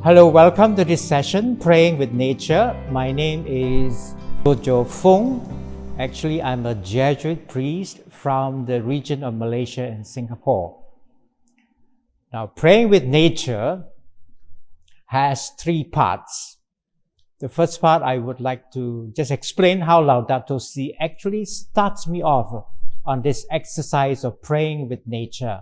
Hello, welcome to this session, Praying with Nature. My name is Jojo Fung. Actually, I'm a Jesuit priest from the region of Malaysia and Singapore. Now, Praying with Nature has three parts. The first part, I would like to just explain how Laudato Si actually starts me off on this exercise of praying with nature.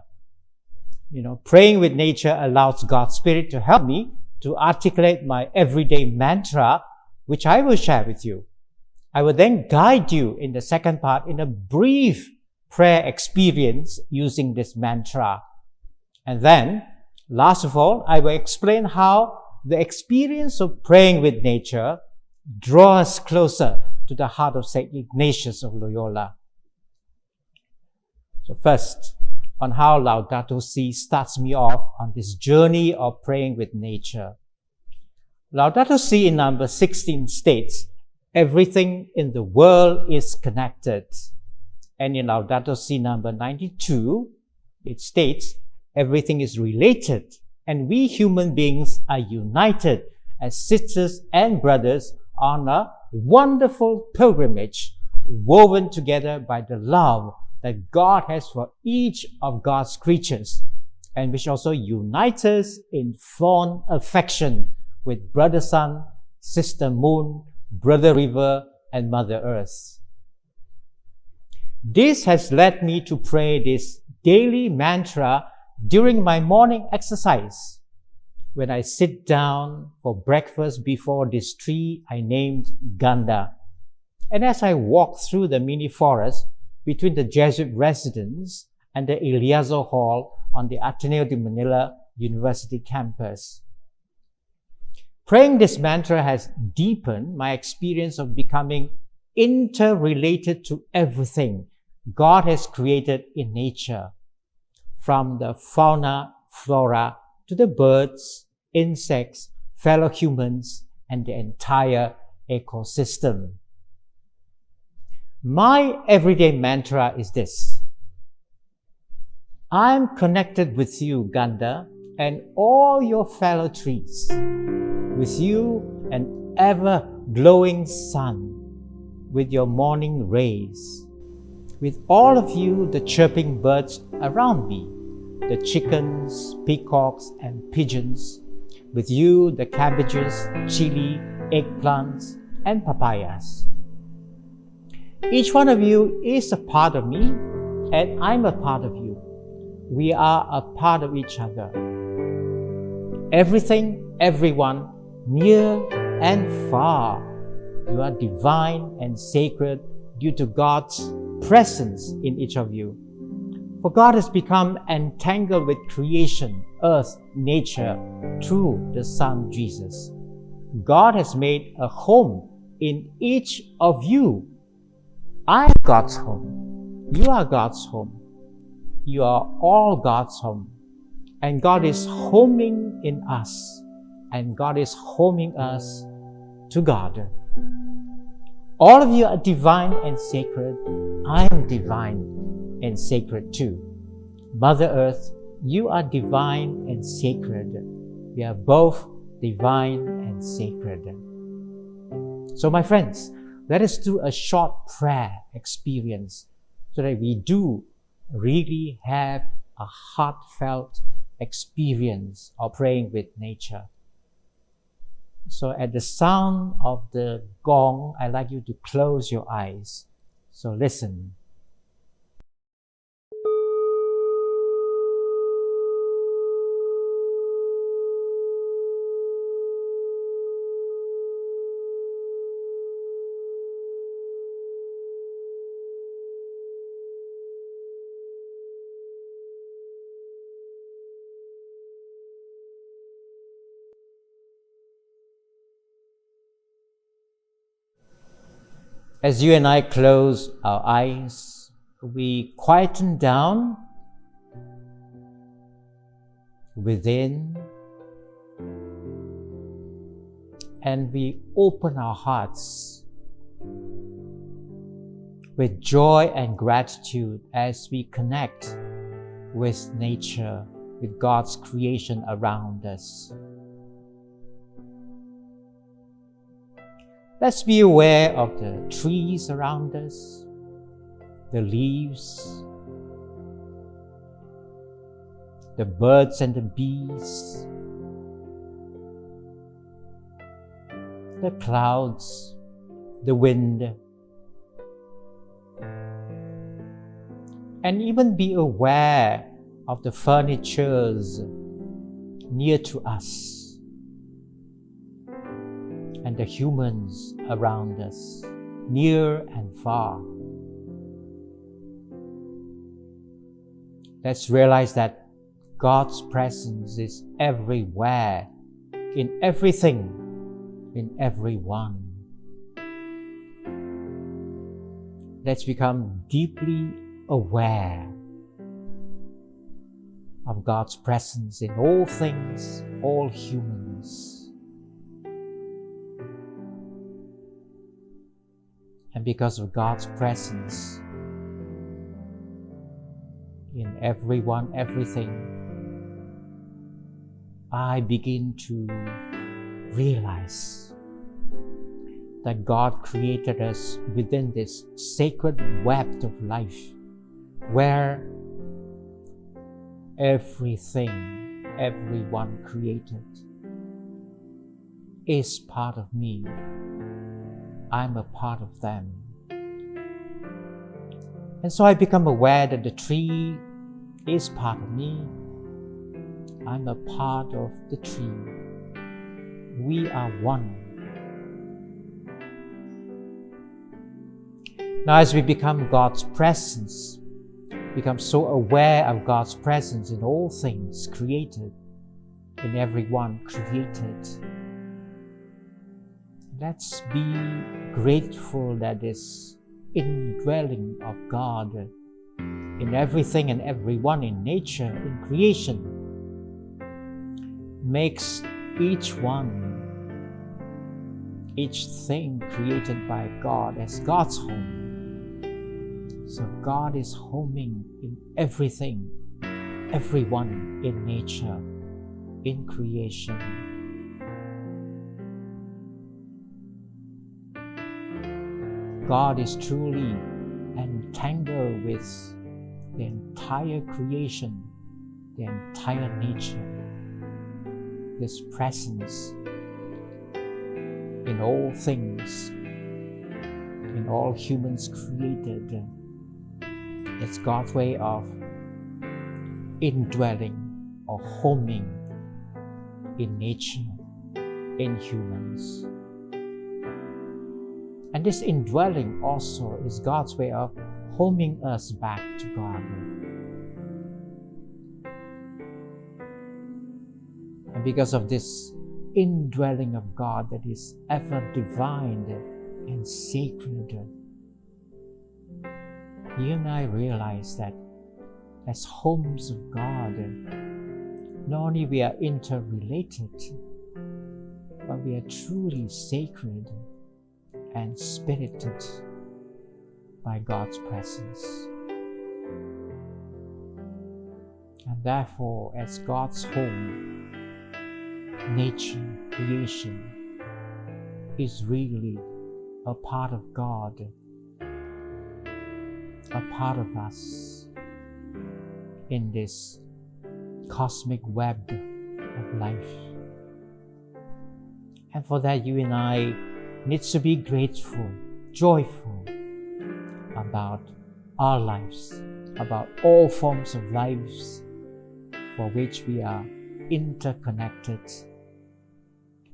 Praying with nature allows God's Spirit to help me to articulate my everyday mantra, which I will share with you. I will then guide you in the second part in a brief prayer experience using this mantra. And then, last of all, I will explain how the experience of praying with nature draws us closer to the heart of Saint Ignatius of Loyola. So first, on how Laudato Si starts me off on this journey of praying with nature. Laudato Si in number 16 states, everything in the world is connected. And in Laudato Si number 92, it states, everything is related, and we human beings are united as sisters and brothers on a wonderful pilgrimage woven together by the love that God has for each of God's creatures, and which also unites us in fond affection with Brother Sun, Sister Moon, Brother River, and Mother Earth. This has led me to pray this daily mantra during my morning exercise, when I sit down for breakfast before this tree I named Ganda, and as I walk through the mini forest between the Jesuit residence and the Eliazar Hall on the Ateneo de Manila University campus. Praying this mantra has deepened my experience of becoming interrelated to everything God has created in nature, from the fauna, flora, to the birds, insects, fellow humans, and the entire ecosystem. My everyday mantra is this: I'm connected with you, Ganda, and all your fellow trees, with you an ever-glowing sun, with your morning rays, with all of you, the chirping birds around me, the chickens, peacocks, and pigeons, with you, the cabbages, chili, eggplants, and papayas. Each one of you is a part of me, and I'm a part of you. We are a part of each other. Everything, everyone, near and far, you are divine and sacred due to God's presence in each of you. For God has become entangled with creation, earth, nature, through the Son Jesus. God has made a home in each of you. I am God's home. You are God's home. You are all God's home. And God is homing in us. And God is homing us to God. All of you are divine and sacred. I am divine and sacred too. Mother Earth, you are divine and sacred. We are both divine and sacred. So my friends, let us do a short prayer experience so that we do really have a heartfelt experience of praying with nature. So at the sound of the gong, I'd like you to close your eyes. So listen. As you and I close our eyes, we quieten down within, and we open our hearts with joy and gratitude as we connect with nature, with God's creation around us. Let's be aware of the trees around us, the leaves, the birds and the bees, the clouds, the wind, and even be aware of the furnitures near to us and the humans around us, near and far. Let's realize that God's presence is everywhere, in everything, in everyone. Let's become deeply aware of God's presence in all things, all humans. And because of God's presence in everyone, everything, I begin to realize that God created us within this sacred web of life where everything, everyone created is part of me. I'm a part of them. And so I become aware that the tree is part of me. I'm a part of the tree. We are one. Now, as we become God's presence, become so aware of God's presence in all things created, in everyone created, let's be grateful that this indwelling of God in everything and everyone, in nature, in creation, makes each one, each thing created by God as God's home. So God is homing in everything, everyone, in nature, in creation. God is truly entangled with the entire creation, the entire nature. This presence in all things, in all humans created. It's God's way of indwelling or homing in nature, in humans. And this indwelling also is God's way of homing us back to God. And because of this indwelling of God that is ever divine and sacred, you and I realize that as homes of God, not only we are interrelated, but we are truly sacred and spirited by God's presence. And therefore, as God's home, nature, creation is really a part of God, a part of us in this cosmic web of life. And for that, you and I need to be grateful, joyful about our lives, about all forms of lives for which we are interconnected,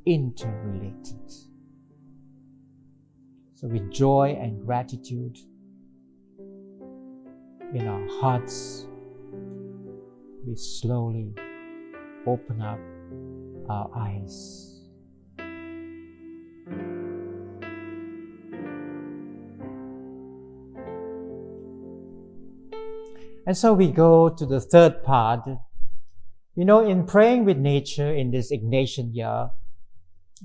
interrelated. So with joy and gratitude in our hearts, we slowly open up our eyes. And so we go to the third part. In praying with nature in this Ignatian year,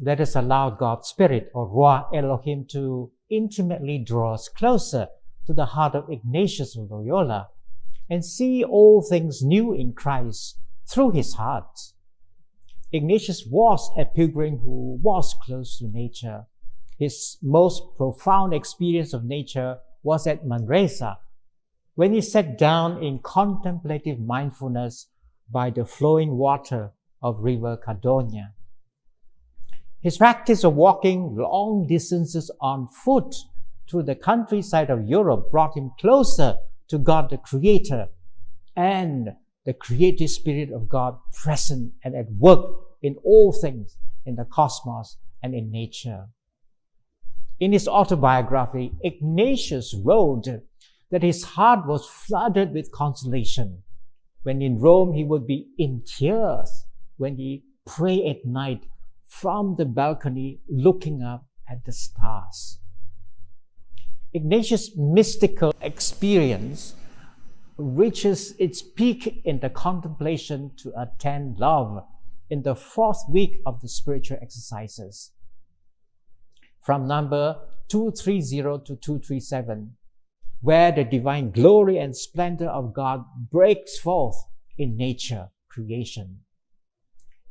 let us allow God's Spirit, or Ruach Elohim, to intimately draw us closer to the heart of Ignatius of Loyola and see all things new in Christ through his heart. Ignatius was a pilgrim who was close to nature. His most profound experience of nature was at Manresa, when he sat down in contemplative mindfulness by the flowing water of River Cardonia. His practice of walking long distances on foot through the countryside of Europe brought him closer to God the Creator and the creative spirit of God present and at work in all things, in the cosmos and in nature. In his autobiography, Ignatius wrote that his heart was flooded with consolation. When in Rome, he would be in tears when he prayed at night from the balcony looking up at the stars. Ignatius' mystical experience reaches its peak in the contemplation to attain love in the 4th week of the spiritual exercises. From number 230 to 237, where the divine glory and splendor of God breaks forth in nature, creation.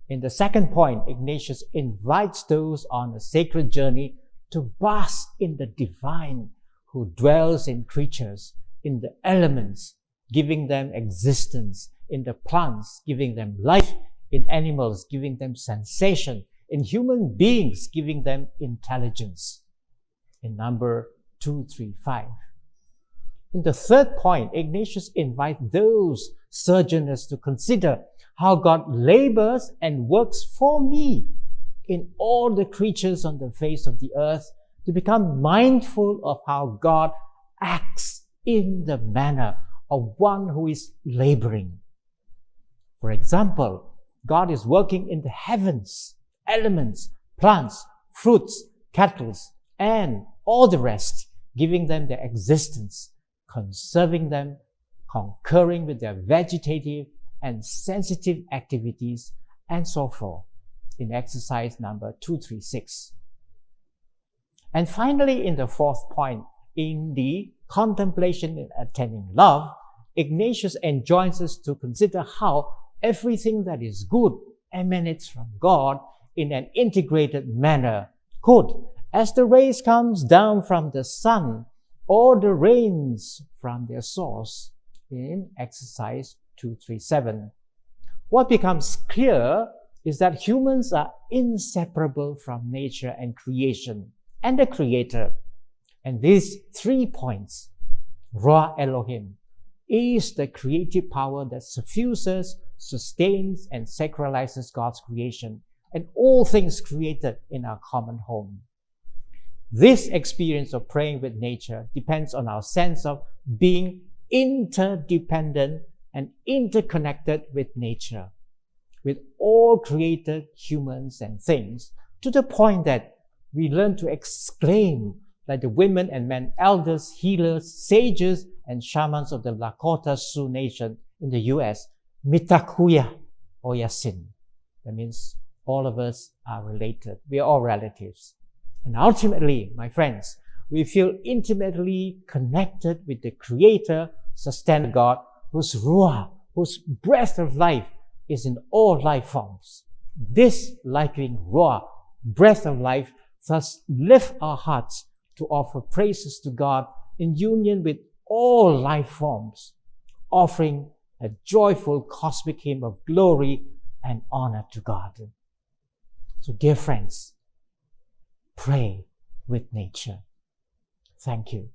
In the second point, Ignatius invites those on a sacred journey to bask in the divine who dwells in creatures, in the elements, giving them existence, in the plants, giving them life, in animals, giving them sensation, in human beings, giving them intelligence. In number 235. In the third point, Ignatius invites those sojourners to consider how God labors and works for me in all the creatures on the face of the earth, to become mindful of how God acts in the manner of one who is laboring. For example, God is working in the heavens, elements, plants, fruits, cattle, and all the rest, giving them their existence, conserving them, concurring with their vegetative and sensitive activities, and so forth, in exercise number 236. And finally, in the fourth point, in the contemplation in attaining love, Ignatius enjoins us to consider how everything that is good emanates from God in an integrated manner, could, as the rays comes down from the sun or the rains from their source, in exercise 237. What becomes clear is that humans are inseparable from nature and creation and the Creator. And these 3 points, Ruach Elohim, is the creative power that suffuses, sustains, and sacralizes God's creation and all things created in our common home. This experience of praying with nature depends on our sense of being interdependent and interconnected with nature, with all created humans and things, to the point that we learn to exclaim like the women and men elders, healers, sages, and shamans of the Lakota Sioux Nation in the US, Mitakuya Oyasin. That means all of us are related. We are all relatives. And ultimately, my friends, we feel intimately connected with the Creator, sustainer God, whose ruah, whose breath of life is in all life forms. This life-giving ruah, breath of life, thus lift our hearts to offer praises to God in union with all life forms, offering a joyful cosmic hymn of glory and honor to God. So, dear friends, pray with nature. Thank you.